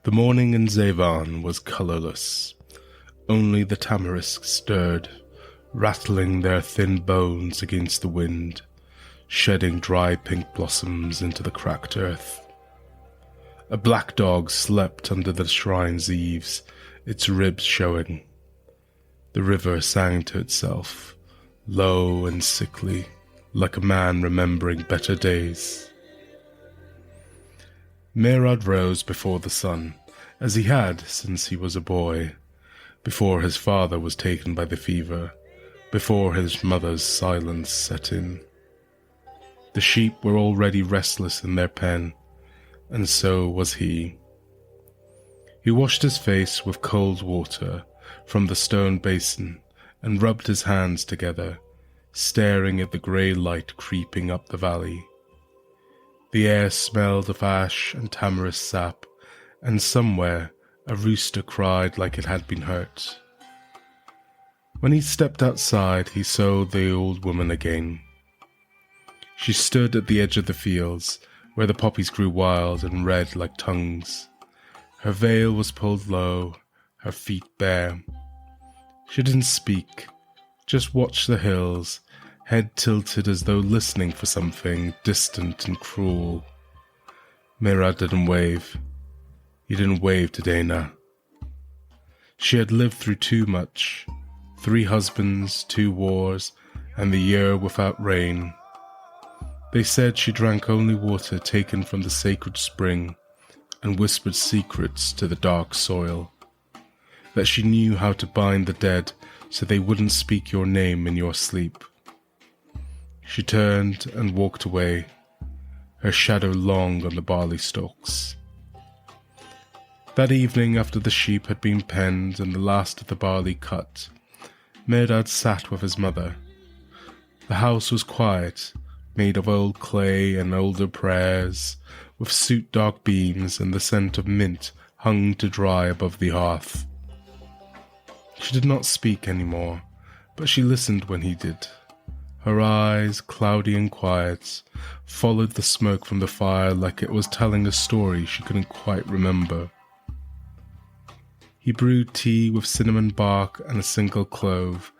The morning in Zeyvan was colourless. Only the tamarisks stirred, rattling their thin bones against the wind, shedding dry pink blossoms into the cracked earth. A black dog slept under the shrine's eaves, its ribs showing. The river sang to itself, low and sickly, like a man remembering better days. Mehrdad rose before the sun, as he had since he was a boy, before his father was taken by the fever, before his mother's silence set in. The sheep were already restless in their pen, and so was he. He washed his face with cold water from the stone basin and rubbed his hands together, staring at the grey light creeping up the valley. The air smelled of ash and tamarisk sap, and somewhere a rooster cried like it had been hurt. When he stepped outside, he saw the old woman again. She stood at the edge of the fields, where the poppies grew wild and red like tongues. Her veil was pulled low, her feet bare. She didn't speak, just watched the hills, head tilted as though listening for something distant and cruel. Mehrdad didn't wave. He didn't wave to Dana. She had lived through too much. 3 husbands, 2 wars, and the year without rain. They said she drank only water taken from the sacred spring, and whispered secrets to the dark soil. That she knew how to bind the dead so they wouldn't speak your name in your sleep. She turned and walked away, her shadow long on the barley stalks. That evening, after the sheep had been penned and the last of the barley cut, Mehrdad sat with his mother. The house was quiet, made of old clay and older prayers, with soot dark beams, and the scent of mint hung to dry above the hearth. She did not speak any more, but she listened when he did. Her eyes, cloudy and quiet, followed the smoke from the fire like it was telling a story she couldn't quite remember. He brewed tea with cinnamon bark and a single clove,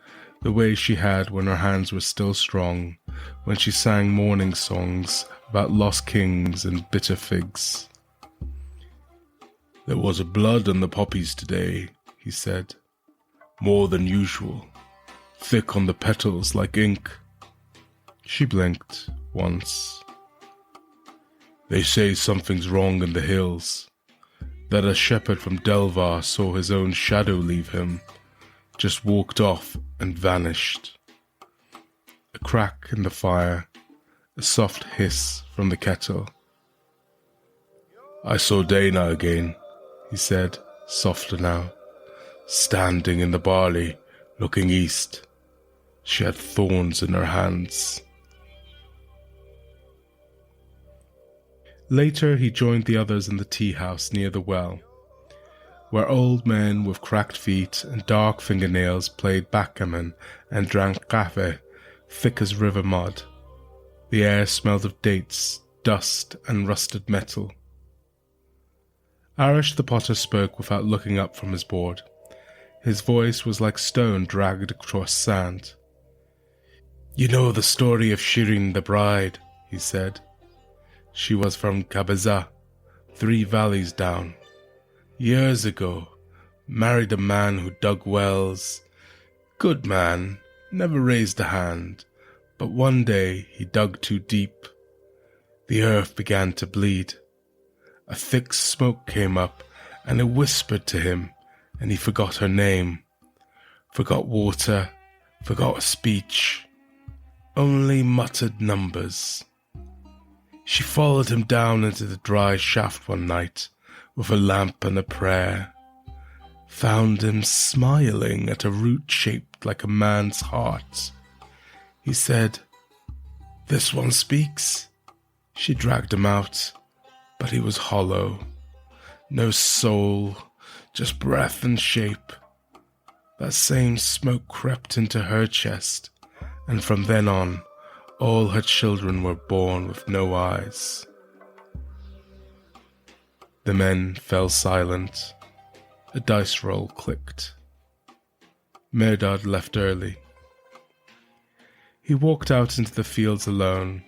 the way she had when her hands were still strong, when she sang morning songs about lost kings and bitter figs. "There was a blood on the poppies today," he said. "More than usual. Thick on the petals like ink." She blinked once. "They say something's wrong in the hills. That a shepherd from Delvar saw his own shadow leave him, just walked off and vanished." A crack in the fire, a soft hiss from the kettle. "I saw Dana again," he said, softer now, standing in the barley, looking east. She had thorns in her hands. Later he joined the others in the tea house near the well, where old men with cracked feet and dark fingernails played backgammon and drank café, thick as river mud. The air smelled of dates, dust, and rusted metal. Arish the potter spoke without looking up from his board. His voice was like stone dragged across sand. "You know the story of Shirin the bride," he said. "She was from Kabeza, 3 valleys down. Years ago, married a man who dug wells. Good man, never raised a hand, but one day he dug too deep. The earth began to bleed. A thick smoke came up, and it whispered to him, and he forgot her name. Forgot water, forgot speech. Only muttered numbers. She followed him down into the dry shaft one night, with a lamp and a prayer. Found him smiling at a root shaped like a man's heart. He said, 'This one speaks.' She dragged him out, but he was hollow. No soul, just breath and shape. That same smoke crept into her chest, and from then on, all her children were born with no eyes." The men fell silent. A dice roll clicked. Mehrdad left early. He walked out into the fields alone.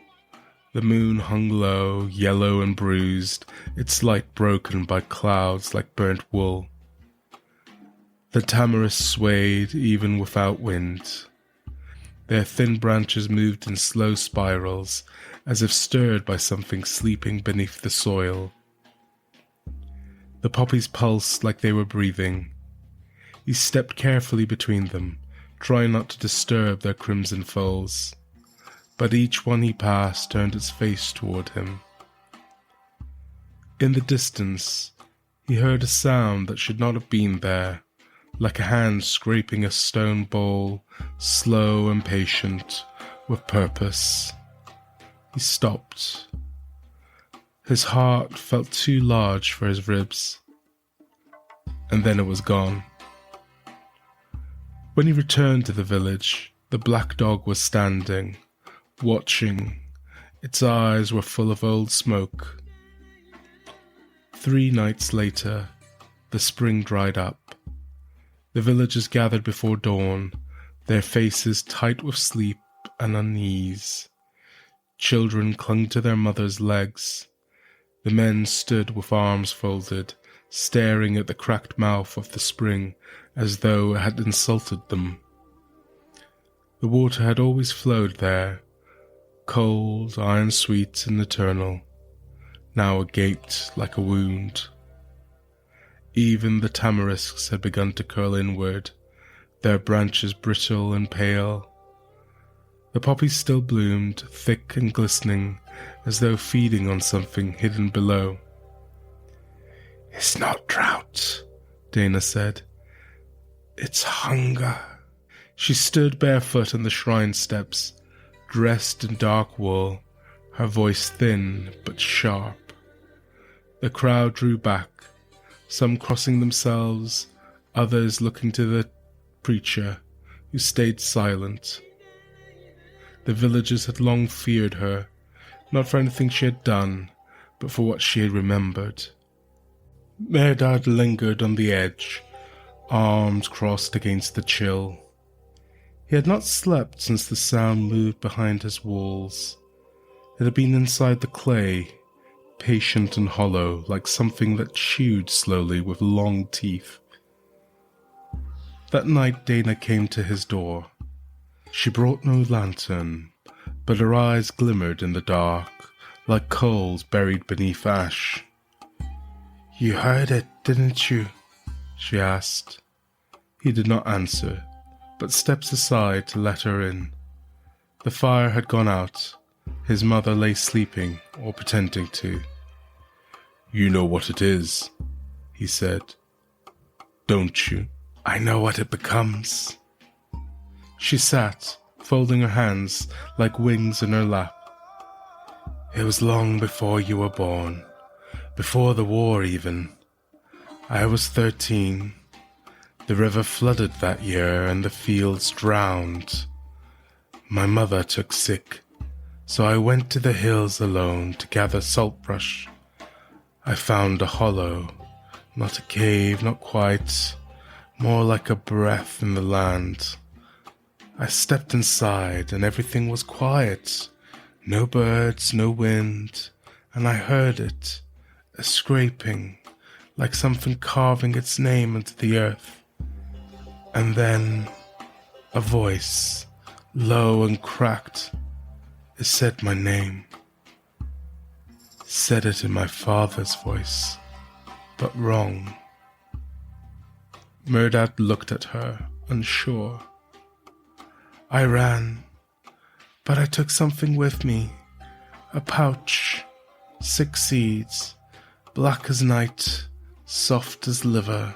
The moon hung low, yellow and bruised, its light broken by clouds like burnt wool. The tamarisks swayed even without wind. Their thin branches moved in slow spirals, as if stirred by something sleeping beneath the soil. The poppies pulsed like they were breathing. He stepped carefully between them, trying not to disturb their crimson folds. But each one he passed turned its face toward him. In the distance, he heard a sound that should not have been there, like a hand scraping a stone bowl, slow and patient, with purpose. He stopped. His heart felt too large for his ribs. And then it was gone. When he returned to the village, the black dog was standing, watching. Its eyes were full of old smoke. 3 nights later, the spring dried up. The villagers gathered before dawn, their faces tight with sleep and unease. Children clung to their mothers' legs. The men stood with arms folded, staring at the cracked mouth of the spring as though it had insulted them. The water had always flowed there, cold, iron-sweet and eternal. Now it gaped like a wound. Even the tamarisks had begun to curl inward, their branches brittle and pale. The poppies still bloomed, thick and glistening, as though feeding on something hidden below. "It's not drought," Dana said. "It's hunger." She stood barefoot on the shrine steps, dressed in dark wool, her voice thin but sharp. The crowd drew back, some crossing themselves, others looking to the preacher, who stayed silent. The villagers had long feared her, not for anything she had done, but for what she had remembered. Mehrdad lingered on the edge, arms crossed against the chill. He had not slept since the sound moved behind his walls. It had been inside the clay, patient and hollow, like something that chewed slowly with long teeth. That night Dana came to his door. She brought no lantern, but her eyes glimmered in the dark, like coals buried beneath ash. "You heard it, didn't you?" she asked. He did not answer, but stepped aside to let her in. The fire had gone out. His mother lay sleeping, or pretending to. "You know what it is," he said. "Don't you?" "I know what it becomes." She sat, folding her hands like wings in her lap. "It was long before you were born, before the war even. I was 13. The river flooded that year and the fields drowned. My mother took sick, so I went to the hills alone to gather saltbrush. I found a hollow, not a cave, not quite, more like a breath in the land. I stepped inside and everything was quiet, no birds, no wind, and I heard it, a scraping, like something carving its name into the earth. And then a voice, low and cracked, it said my name. Said it in my father's voice, but wrong." Mehrdad looked at her, unsure. "I ran, but I took something with me, a pouch, 6 seeds, black as night, soft as liver.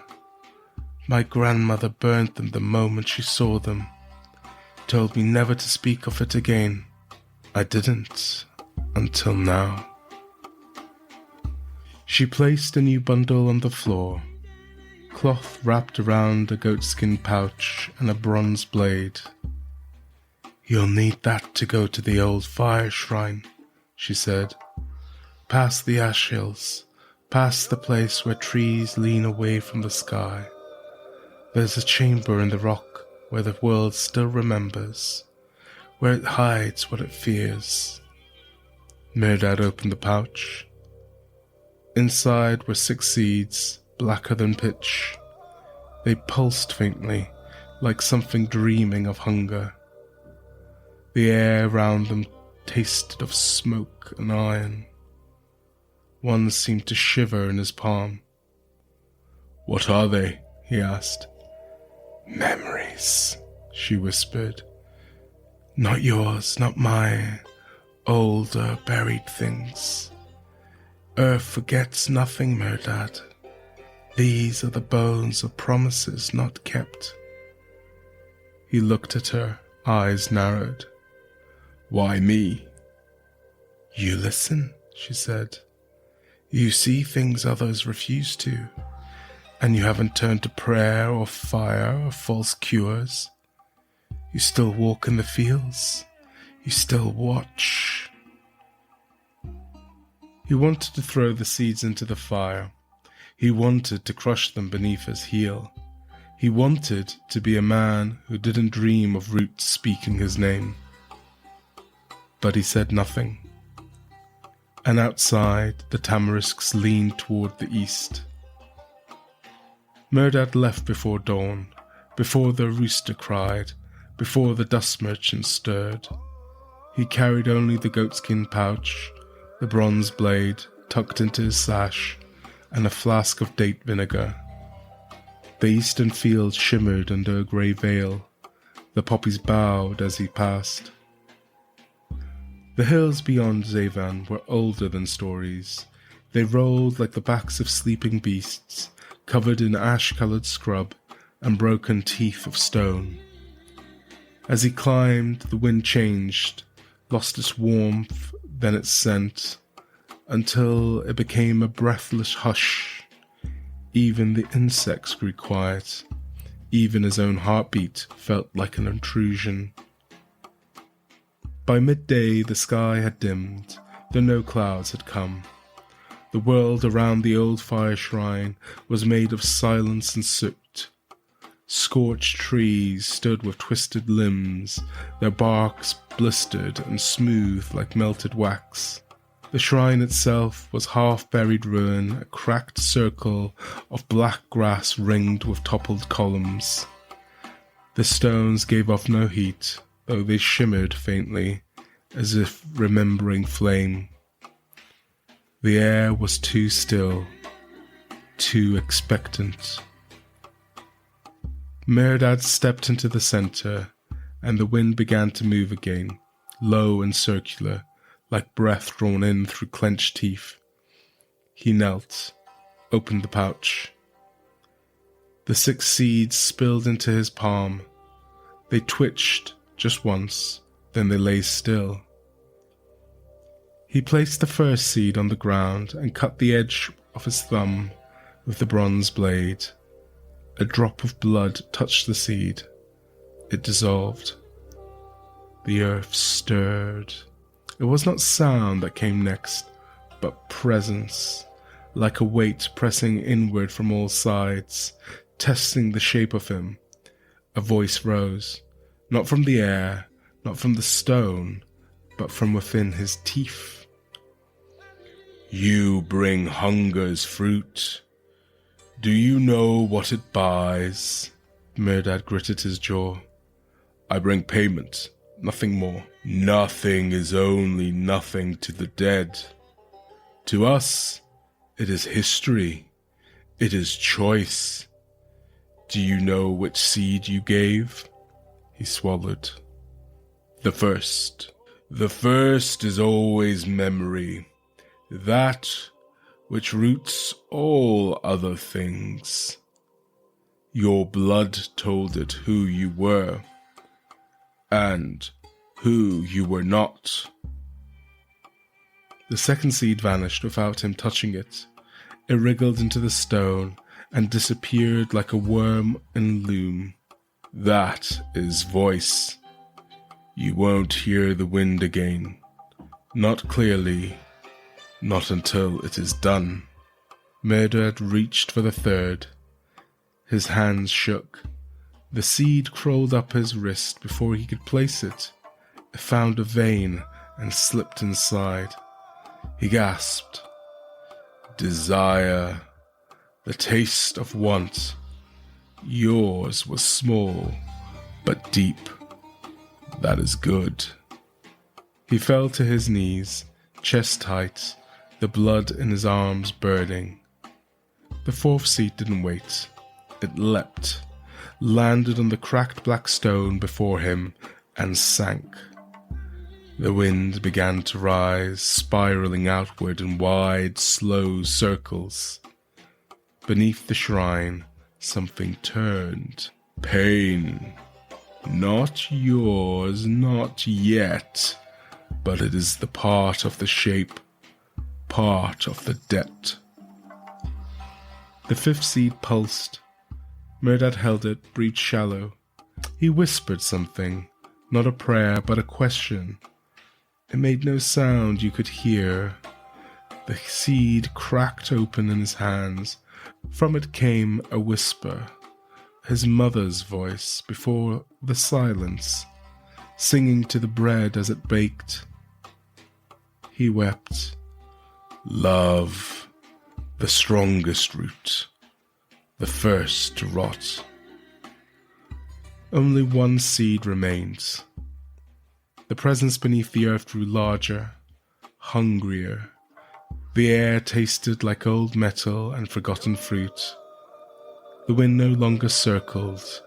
My grandmother burned them the moment she saw them, told me never to speak of it again. I didn't, until now." She placed a new bundle on the floor, cloth wrapped around a goatskin pouch and a bronze blade. "You'll need that to go to the old fire shrine," she said. "Past the ash hills, past the place where trees lean away from the sky. There's a chamber in the rock where the world still remembers, where it hides what it fears. Mehrdad opened the pouch. Inside were 6 seeds, blacker than pitch. They pulsed faintly, like something dreaming of hunger. The air round them tasted of smoke and iron. One seemed to shiver in his palm. "What are they?" he asked. "Memories," she whispered. "Not yours, not mine. Older, buried things. Earth forgets nothing, Mehrdad. These are the bones of promises not kept." He looked at her, eyes narrowed. "Why me?" "You listen," she said. "You see things others refuse to, and you haven't turned to prayer or fire or false cures. You still walk in the fields. You still watch." He wanted to throw the seeds into the fire. He wanted to crush them beneath his heel. He wanted to be a man who didn't dream of roots speaking his name. But he said nothing. And outside, the Tamarisks leaned toward the east. Mehrdad left before dawn, before the rooster cried, before the dust merchant stirred. He carried only the goatskin pouch, the bronze blade tucked into his sash, and a flask of date vinegar. The eastern fields shimmered under a grey veil. The poppies bowed as he passed. The hills beyond Zeyvan were older than stories. They rolled like the backs of sleeping beasts, covered in ash-coloured scrub and broken teeth of stone. As he climbed, the wind changed, lost its warmth, then its scent, until it became a breathless hush. Even the insects grew quiet. Even his own heartbeat felt like an intrusion. By midday the sky had dimmed, though no clouds had come. The world around the old fire shrine was made of silence and soot. Scorched trees stood with twisted limbs, their barks blistered and smooth like melted wax. The shrine itself was half-buried ruin, a cracked circle of black grass ringed with toppled columns. The stones gave off no heat, though they shimmered faintly, as if remembering flame. The air was too still, too expectant. Mehrdad stepped into the centre, and the wind began to move again, low and circular, like breath drawn in through clenched teeth. He knelt, opened the pouch. The 6 seeds spilled into his palm. They twitched just once, then they lay still. He placed the first seed on the ground and cut the edge of his thumb with the bronze blade. A drop of blood touched the seed. It dissolved. The earth stirred. It was not sound that came next, but presence, like a weight pressing inward from all sides, testing the shape of him. A voice rose, not from the air, not from the stone, but from within his teeth. "You bring hunger's fruit. Do you know what it buys?" Mehrdad gritted his jaw. "I bring payment, nothing more. Nothing is only nothing to the dead. To us, it is history. It is choice. Do you know which seed you gave?" He swallowed. "The first. The first is always memory. That which roots all other things. Your blood told it who you were, and who you were not." The second seed vanished without him touching it. It wriggled into the stone and disappeared like a worm in loom. "That is voice. You won't hear the wind again. Not clearly. Not until it is done." Mehrdad reached for the third. His hands shook. The seed crawled up his wrist before he could place it. It found a vein and slipped inside. He gasped. Desire, the taste of want. Yours was small, but deep. That is good. He fell to his knees, chest height, the blood in his arms burning. The fourth seed didn't wait. It leapt, landed on the cracked black stone before him, and sank. The wind began to rise, spiraling outward in wide, slow circles. Beneath the shrine, something turned. Pain. Not yours, not yet, but it is the part of the shape, part of the debt. The fifth seed pulsed. Mehrdad held it, breathed shallow. He whispered something, not a prayer, but a question. It made no sound you could hear. The seed cracked open in his hands. From it came a whisper, his mother's voice before the silence, singing to the bread as it baked. He wept. Love, the strongest root, the first to rot. Only one seed remains. The presence beneath the earth grew larger, hungrier. The air tasted like old metal and forgotten fruit. The wind no longer circled,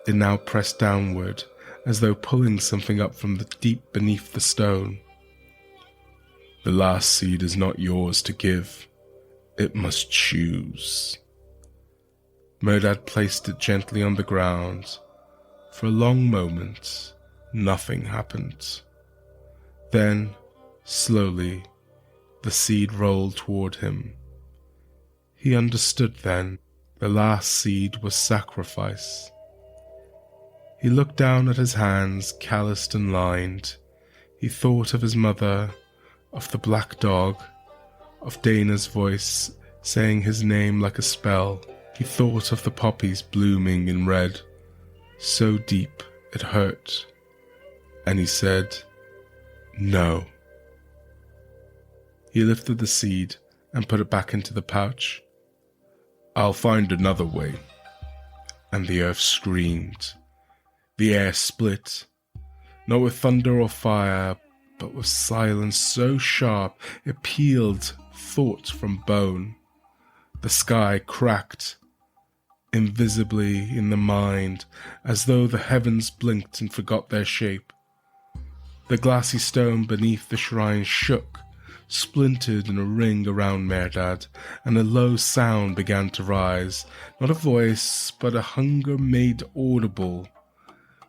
it now pressed downward, as though pulling something up from the deep beneath the stone. The last seed is not yours to give. It must choose. Mehrdad placed it gently on the ground. For a long moment, nothing happened. Then, slowly, the seed rolled toward him. He understood then. The last seed was sacrifice. He looked down at his hands, calloused and lined. He thought of his mother, of the black dog, of Dana's voice saying his name like a spell. He thought of the poppies blooming in red, so deep it hurt. And he said, no. He lifted the seed and put it back into the pouch. I'll find another way. And the earth screamed. The air split, not with thunder or fire, but with silence so sharp it peeled thought from bone. The sky cracked, invisibly in the mind, as though the heavens blinked and forgot their shape. The glassy stone beneath the shrine shook, splintered in a ring around Mehrdad, and a low sound began to rise, not a voice, but a hunger made audible.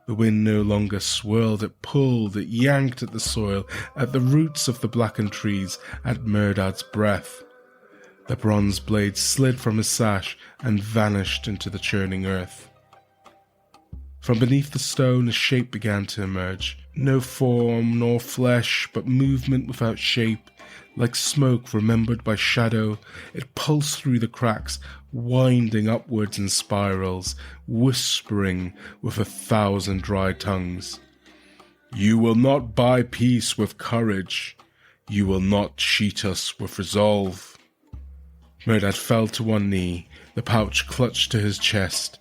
The wind no longer swirled, it pulled, it yanked at the soil, at the roots of the blackened trees, at Mehrdad's breath. The bronze blade slid from his sash and vanished into the churning earth. From beneath the stone a shape began to emerge. No form nor flesh, but movement without shape. Like smoke remembered by shadow, it pulsed through the cracks, winding upwards in spirals, whispering with 1,000 dry tongues. You will not buy peace with courage. You will not cheat us with resolve. Mehrdad fell to one knee, the pouch clutched to his chest.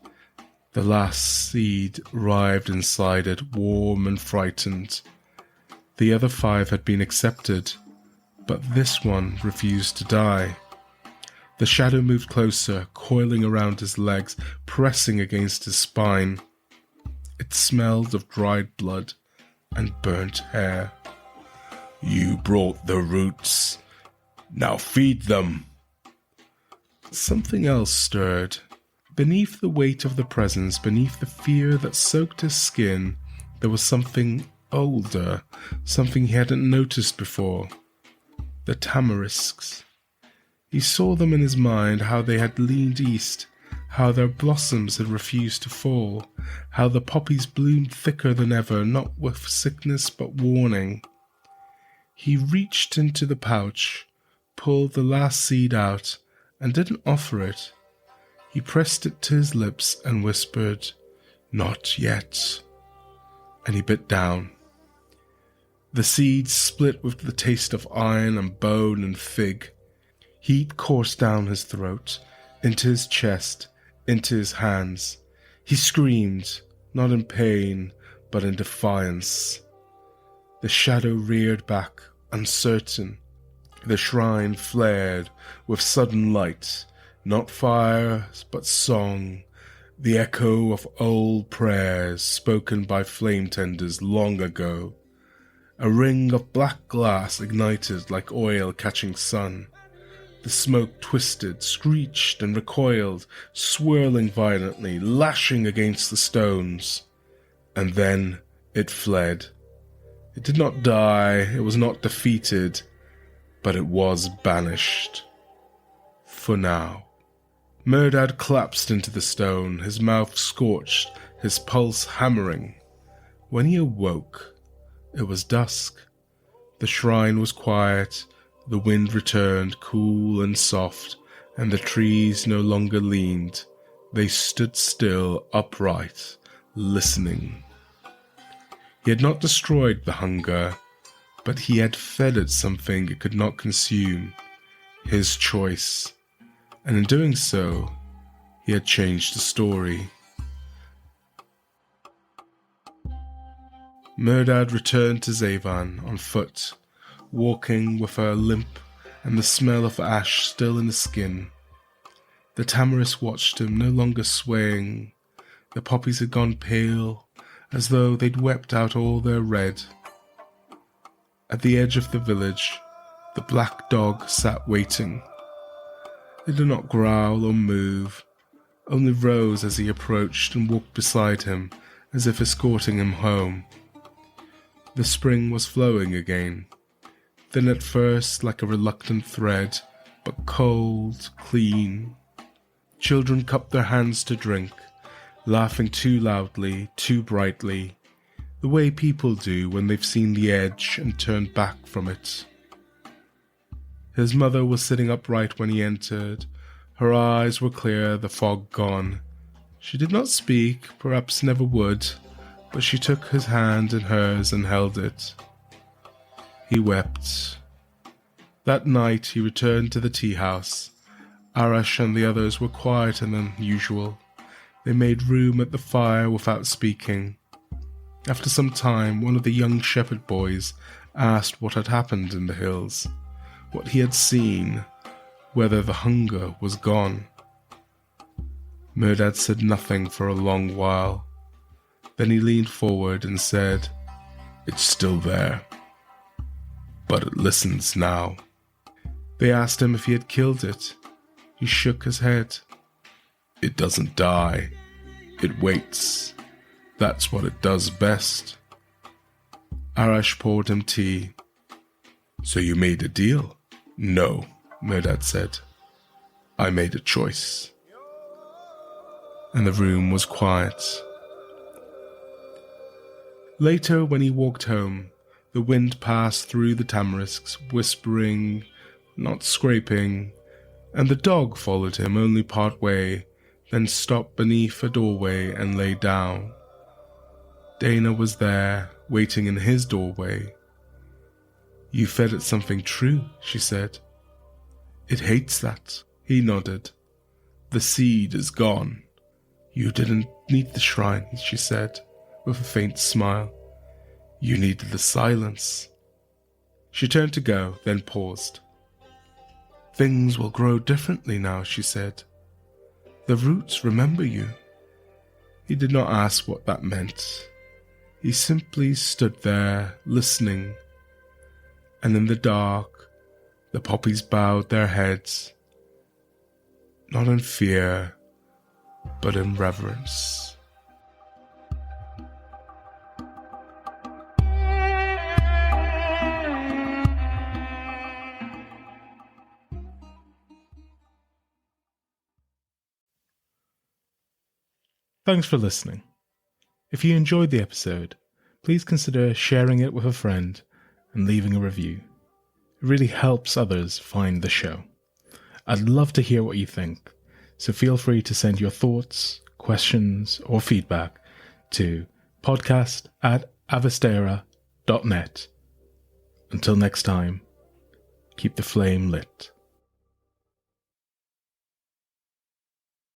The last seed writhed inside it, warm and frightened. The other 5 had been accepted, but this one refused to die. The shadow moved closer, coiling around his legs, pressing against his spine. It smelled of dried blood and burnt hair. You brought the roots. Now feed them. Something else stirred. Beneath the weight of the presence, beneath the fear that soaked his skin, there was something older, something he hadn't noticed before. The Tamarisks. He saw them in his mind, how they had leaned east, how their blossoms had refused to fall, how the poppies bloomed thicker than ever, not with sickness but warning. He reached into the pouch, pulled the last seed out, and didn't offer it. He pressed it to his lips and whispered, "Not yet," and he bit down. The seed split with the taste of iron and bone and fig. Heat coursed down his throat, into his chest, into his hands. He screamed, not in pain, but in defiance. The shadow reared back, uncertain. The shrine flared with sudden light, not fire, but song, the echo of old prayers spoken by flame tenders long ago. A ring of black glass ignited like oil catching sun. The smoke twisted, screeched, and recoiled, swirling violently, lashing against the stones. And then it fled. It did not die, it was not defeated, but it was banished. For now. Mehrdad collapsed into the stone, his mouth scorched, his pulse hammering. When he awoke, it was dusk. The shrine was quiet, the wind returned cool and soft, and the trees no longer leaned. They stood still, upright, listening. He had not destroyed the hunger, but he had fed it something it could not consume, his choice, and in doing so, he had changed the story. Mehrdad returned to Zeyvan on foot, walking with a limp and the smell of ash still in his skin. The tamarisks watched him, no longer swaying. The poppies had gone pale, as though they'd wept out all their red. At the edge of the village, the black dog sat waiting. It did not growl or move, only rose as he approached and walked beside him, as if escorting him home. The spring was flowing again, thin at first like a reluctant thread, but cold, clean. Children cupped their hands to drink, laughing too loudly, too brightly, the way people do when they've seen the edge and turned back from it. His mother was sitting upright when he entered. Her eyes were clear, the fog gone. She did not speak, perhaps never would, but she took his hand in hers and held it. He wept. That night he returned to the tea house. Arash and the others were quieter than usual. They made room at the fire without speaking. After some time, one of the young shepherd boys asked what had happened in the hills, what he had seen, whether the hunger was gone. Mehrdad said nothing for a long while. Then he leaned forward and said, "It's still there, but it listens now." They asked him if he had killed it. He shook his head. "It doesn't die. It waits. That's what it does best." Arash poured him tea. "So you made a deal?" "No," Mehrdad said. "I made a choice." And the room was quiet. Later, when he walked home, the wind passed through the tamarisks, whispering, not scraping, and the dog followed him only part way, then stopped beneath a doorway and lay down. Dana was there, waiting in his doorway. "You fed it something true," she said. "It hates that." He nodded. "The seed is gone." "You didn't need the shrine," she said, with a faint smile. "You needed the silence." She turned to go, then paused. "Things will grow differently now," she said. "The roots remember you." He did not ask what that meant. He simply stood there, listening. And in the dark, the poppies bowed their heads, not in fear, but in reverence. Thanks for listening. If you enjoyed the episode, please consider sharing it with a friend and leaving a review. It really helps others find the show. I'd love to hear what you think, so feel free to send your thoughts, questions, or feedback to podcast@avestara.net. Until next time, keep the flame lit.